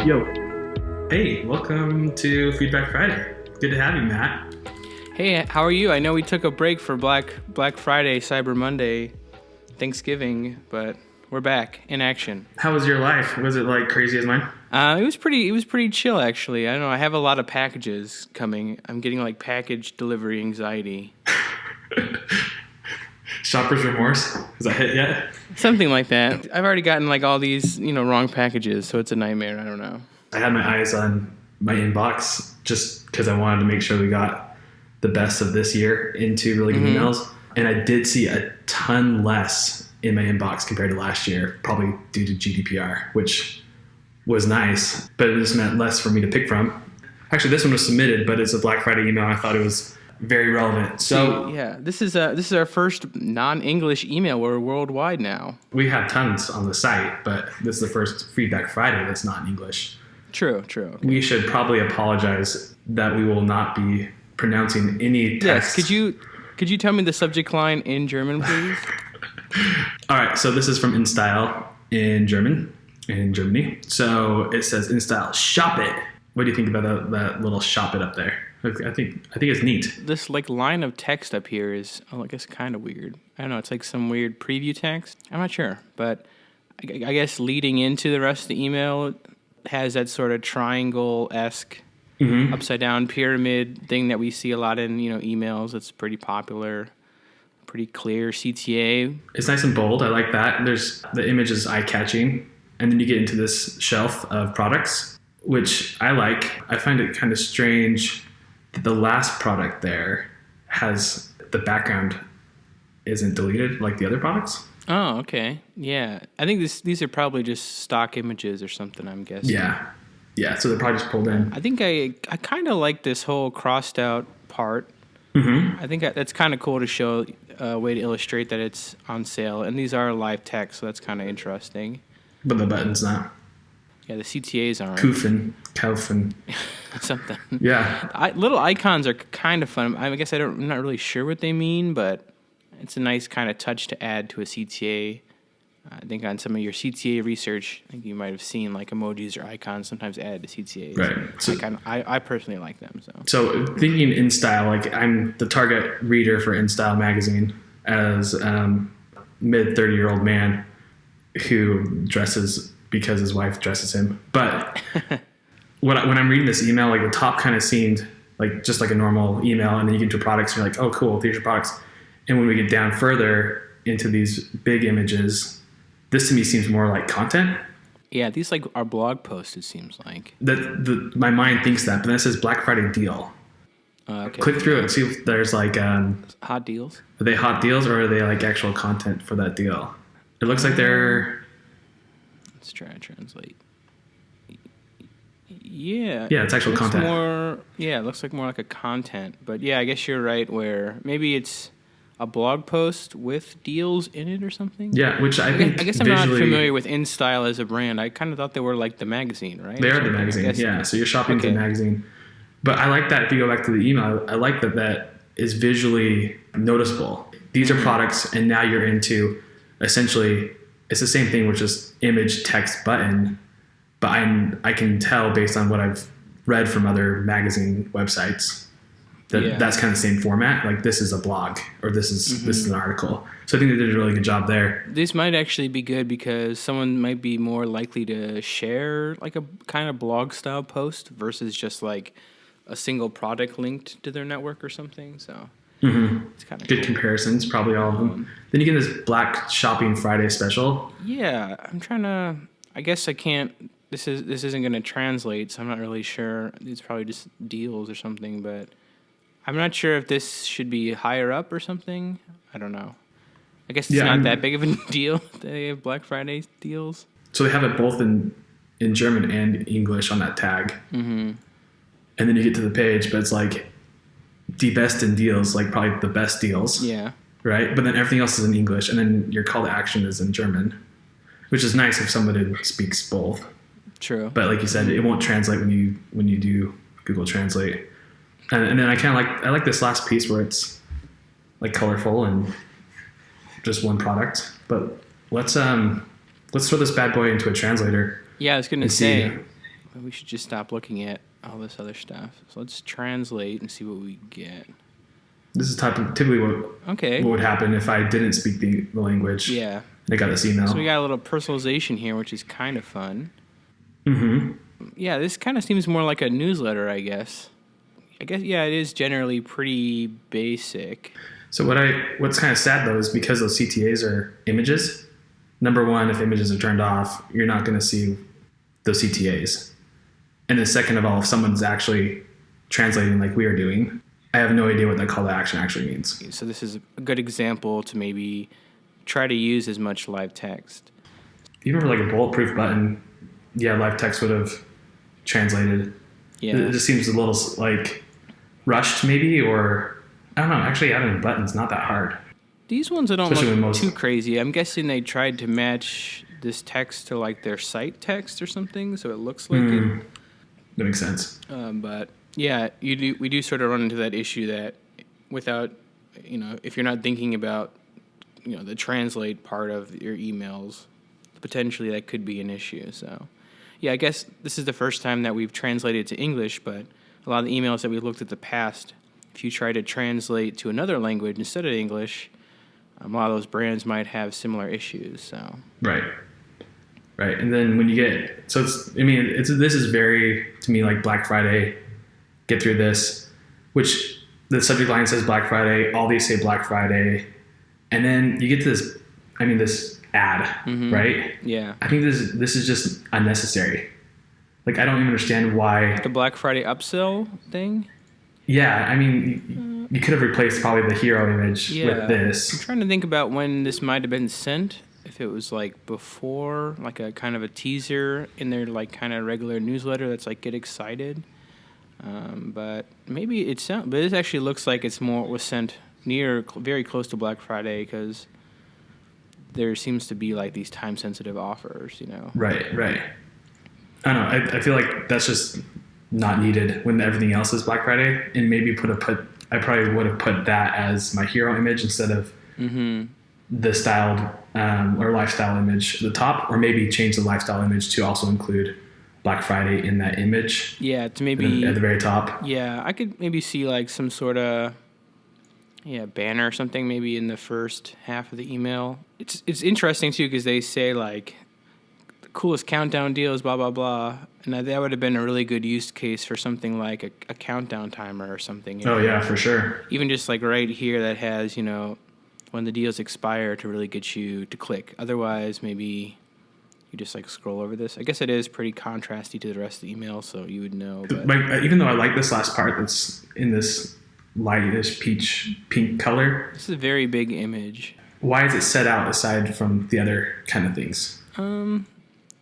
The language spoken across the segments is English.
Yo. Hey, welcome to Feedback Friday. Good to have you, Matt. Hey, how are you? I know we took a break for Black Friday, Cyber Monday, Thanksgiving, but we're back in action. How was your life? Was it like crazy as mine? It was pretty chill actually. I don't know. I have a lot of packages coming. I'm getting like package delivery anxiety. Shopper's remorse? Has that hit yet? Something like that. I've already gotten like all these, wrong packages, so it's a nightmare. I don't know. I had my eyes on my inbox just because I wanted to make sure we got the best of this year into really good emails. And I did see a ton less in my inbox compared to last year, probably due to GDPR, which was nice, but it just meant less for me to pick from. Actually, this one was submitted, but it's a Black Friday email. I thought it was very relevant. So yeah, this is our first non-English email. We're worldwide now. We have tons on the site, but this is the first Feedback Friday that's not in English. True. Okay. We should probably apologize that we will not be pronouncing any text. Yes, could you tell me the subject line in German, please? All right, so this is from InStyle in Germany. So it says InStyle, shop it. What do you think about that little shop it up there? I think it's neat. This like line of text up here is, I guess, kind of weird. I don't know. It's like some weird preview text. I'm not sure, but I guess leading into the rest of the email has that sort of triangle-esque upside down pyramid thing that we see a lot in emails. It's pretty popular, pretty clear CTA. It's nice and bold. I like that. There's the image is eye-catching, and then you get into this shelf of products, which I like. I find it kind of strange that the last product there has the background isn't deleted like the other products. Oh, okay. Yeah. I think these are probably just stock images or something, I'm guessing. Yeah, so they're probably just pulled in. I think I kind of like this whole crossed out part. I think that's kind of cool to show a way to illustrate that it's on sale. And these are live text, so that's kind of interesting. But the button's not. Yeah, the CTAs aren't. Kaufen. Something. Yeah. Little icons are kind of fun. I guess I'm not really sure what they mean, but it's a nice kind of touch to add to a CTA. I think on some of your CTA research, I think you might have seen like emojis or icons sometimes added to CTAs. Right. So, I personally like them. So thinking InStyle, like I'm the target reader for InStyle magazine as mid 30-year-old man who dresses because his wife dresses him. But when I'm reading this email, like the top kind of seemed like just like a normal email, and then you get to products and you're like, oh, cool, these are products. And when we get down further into these big images, this to me seems more like content. Yeah, these like are blog posts, it seems like. My mind thinks that, but then it says Black Friday deal. Okay. Click through it and see if there's like... hot deals? Are they hot deals or are they like actual content for that deal? It looks like they're... Let's try to translate. Yeah. Yeah, it's actual content. It looks like more like a content. But yeah, I guess you're right where maybe it's a blog post with deals in it or something. Yeah, which I think I guess I'm not familiar with InStyle as a brand. I kind of thought they were like the magazine, right? They are the magazine, yeah. So you're shopping the magazine. But I like that if you go back to the email, I like that is visually noticeable. These are products, and now you're into essentially... It's the same thing with just image, text, button, but I can tell based on what I've read from other magazine websites that that's kind of the same format. Like this is a blog or this is an article. So I think they did a really good job there. This might actually be good because someone might be more likely to share like a kind of blog style post versus just like a single product linked to their network or something. So. It's kind of good comparisons, probably all of them. Then you get this Black Shopping Friday special. Yeah, I'm trying to. I guess I can't. This isn't going to translate, so I'm not really sure. It's probably just deals or something, but I'm not sure if this should be higher up or something. I don't know. I guess it's not that big of a deal. They have Black Friday deals. So they have it both in German and English on that tag. And then you get to the page, but it's like. The best in deals, like probably the best deals. Yeah. Right? But then everything else is in English, and then your call to action is in German, which is nice if somebody speaks both. True. But like you said, it won't translate when you do Google Translate. And then I like this last piece where it's like colorful and just one product. But let's throw this bad boy into a translator. Yeah, I was going to say. We should just stop looking at all this other stuff. So let's translate and see what we get. This is typically what would happen if I didn't speak the language. Yeah. And I got this email. So we got a little personalization here, which is kind of fun. Mm-hmm. Yeah, this kind of seems more like a newsletter, I guess. Yeah, it is generally pretty basic. So what's kind of sad, though, is because those CTAs are images. Number one, if images are turned off, you're not going to see those CTAs. And then second of all, if someone's actually translating like we are doing, I have no idea what that call to action actually means. So this is a good example to maybe try to use as much live text. Even for like a bulletproof button, yeah, live text would have translated. Yeah. It just seems a little like rushed maybe, or I don't know. Actually, adding a button's not that hard. These ones don't look too crazy. I'm guessing they tried to match this text to like their site text or something, so it looks like it. That makes sense. But yeah, we do sort of run into that issue that without, if you're not thinking about, the translate part of your emails, potentially that could be an issue. So yeah, I guess this is the first time that we've translated to English, but a lot of the emails that we've looked at the past, if you try to translate to another language instead of English, a lot of those brands might have similar issues. So Right. And then when you get, so this is very, to me, like Black Friday, get through this, which the subject line says Black Friday, all these say Black Friday. And then you get to this ad, right? Yeah. I think this is just unnecessary. Like, I don't even understand why. The Black Friday upsell thing? Yeah, you could have replaced probably the hero image with this. I'm trying to think about when this might have been sent. If it was like before, like a kind of a teaser in their like kind of regular newsletter that's like get excited. But maybe but this actually looks like it was sent very close to Black Friday because there seems to be like these time sensitive offers, Right. I don't know. I feel like that's just not needed when everything else is Black Friday, and maybe I probably would have put that as my hero image instead of the styled or lifestyle image at the top, or maybe change the lifestyle image to also include Black Friday in that image. Yeah, to maybe at the very top. Yeah, I could maybe see like some sort of banner or something maybe in the first half of the email. It's interesting too because they say like the coolest countdown deals, blah blah blah, and that would have been a really good use case for something like a countdown timer or something. Oh yeah, for sure. Even just like right here that has when the deals expire to really get you to click. Otherwise, maybe you just like scroll over this. I guess it is pretty contrasty to the rest of the email, so you would know. But even though I like this last part that's in this lightish peach pink color. This is a very big image. Why is it set out aside from the other kind of things?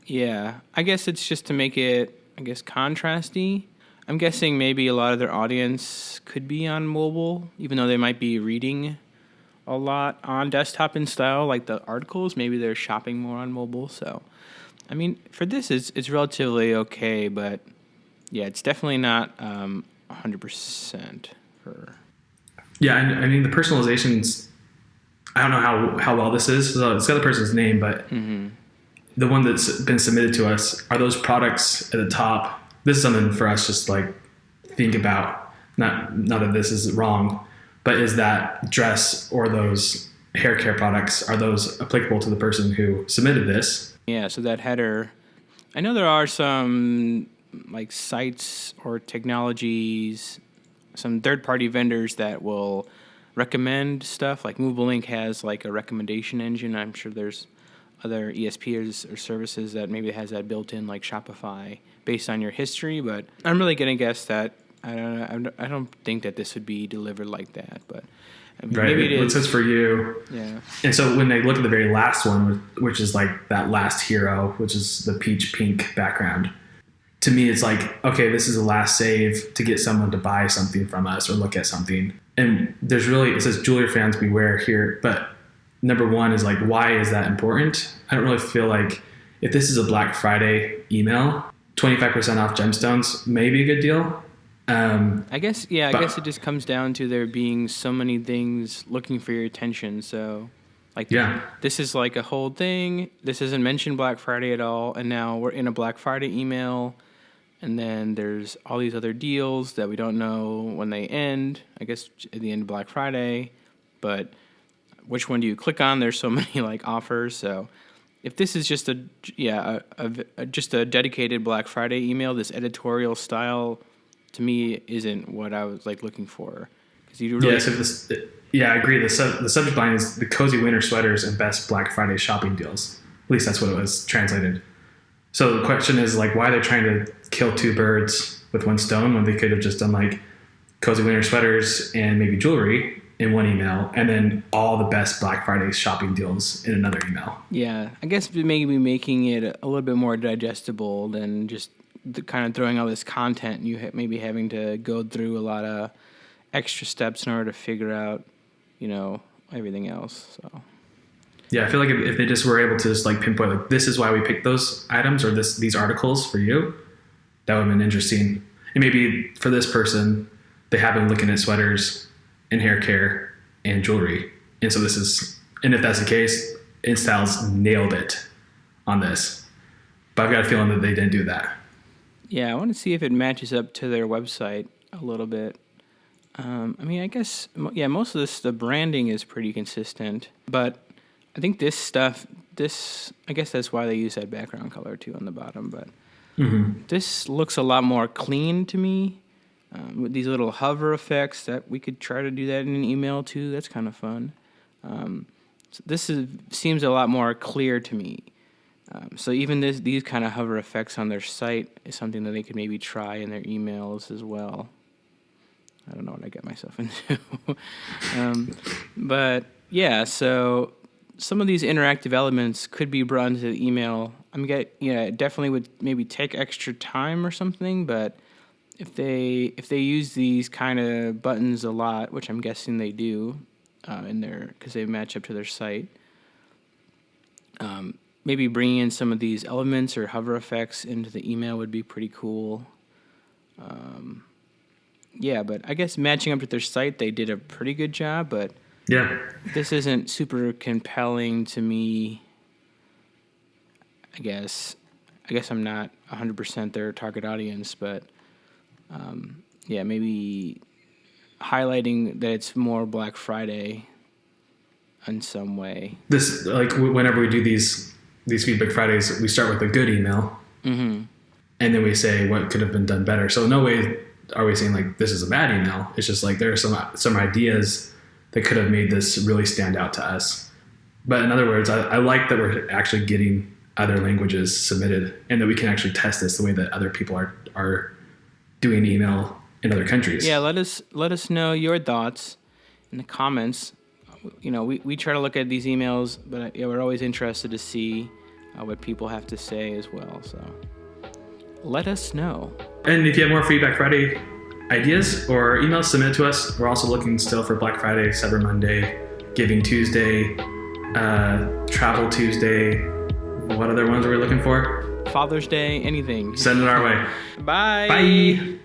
Yeah. I guess it's just to make it, contrasty. I'm guessing maybe a lot of their audience could be on mobile, even though they might be reading a lot on desktop InStyle, like the articles. Maybe they're shopping more on mobile. So, for this, it's relatively okay, but yeah, it's definitely not 100% for. Yeah, the personalizations, I don't know how well this is. So it's got the person's name, but the one that's been submitted to us, are those products at the top? This is something for us just like think about. Not that this is wrong, but is that dress or those hair care products, are those applicable to the person who submitted this? Yeah, so that header, I know there are some like sites or technologies, some third-party vendors that will recommend stuff. Like Movable Ink has like a recommendation engine. I'm sure there's other ESPs or services that maybe has that built in, like Shopify, based on your history. But I'm really gonna guess that I don't think that this would be delivered like that. But maybe it is. It says for you. Yeah. And so when they look at the very last one, which is like that last hero, which is the peach pink background, to me it's like, okay, this is the last save to get someone to buy something from us or look at something. And it says jeweler fans beware here, but number one is like, why is that important? I don't really feel like if this is a Black Friday email, 25% off gemstones may be a good deal. I guess it just comes down to there being so many things looking for your attention. So this is like a whole thing. This isn't mentioned Black Friday at all. And now we're in a Black Friday email. And then there's all these other deals that we don't know when they end. I guess at the end of Black Friday, but which one do you click on? There's so many like offers. So if this is just just a dedicated Black Friday email, this editorial style to me isn't what I was like looking for. Because you really I agree. The subject line is the cozy winter sweaters and best Black Friday shopping deals. At least that's what it was translated. So the question is like why they're trying to kill two birds with one stone when they could have just done like cozy winter sweaters and maybe jewelry in one email and then all the best Black Friday shopping deals in another email. Yeah, I guess maybe making it a little bit more digestible than just kind of throwing all this content. You maybe having to go through a lot of extra steps in order to figure out, everything else. So. Yeah, I feel like if they just were able to just like pinpoint like this is why we picked those items or these articles for you, that would have been interesting. And maybe for this person, they have been looking at sweaters and hair care and jewelry. And so and if that's the case, InStyle's nailed it on this. But I've got a feeling that they didn't do that. Yeah, I want to see if it matches up to their website a little bit. I guess, most of the branding is pretty consistent, but I think this stuff, I guess that's why they use that background color too on the bottom, but this looks a lot more clean to me with these little hover effects that we could try to do that in an email too. That's kind of fun. Seems a lot more clear to me. So even these kind of hover effects on their site is something that they could maybe try in their emails as well. I don't know what I get myself into. But yeah, so some of these interactive elements could be brought into the email. It definitely would maybe take extra time or something, but if they use these kind of buttons a lot, which I'm guessing they do because they match up to their site, maybe bringing in some of these elements or hover effects into the email would be pretty cool. But I guess matching up to their site, they did a pretty good job, but yeah, this isn't super compelling to me. I guess I'm not 100% their target audience, but maybe highlighting that it's more Black Friday in some way. This, like, whenever we do these Feedback Fridays, we start with a good email, and then we say what could have been done better. So no way are we saying like this is a bad email. It's just like there are some ideas that could have made this really stand out to us. But in other words, I like that we're actually getting other languages submitted and that we can actually test this the way that other people are doing email in other countries. Yeah, let us know your thoughts in the comments. We try to look at these emails, but we're always interested to see what people have to say as well. So let us know. And if you have more Feedback Friday ideas or emails, submit it to us. We're also looking still for Black Friday, Cyber Monday, Giving Tuesday, Travel Tuesday. What other ones are we looking for? Father's Day, anything. Send it our way. Bye. Bye.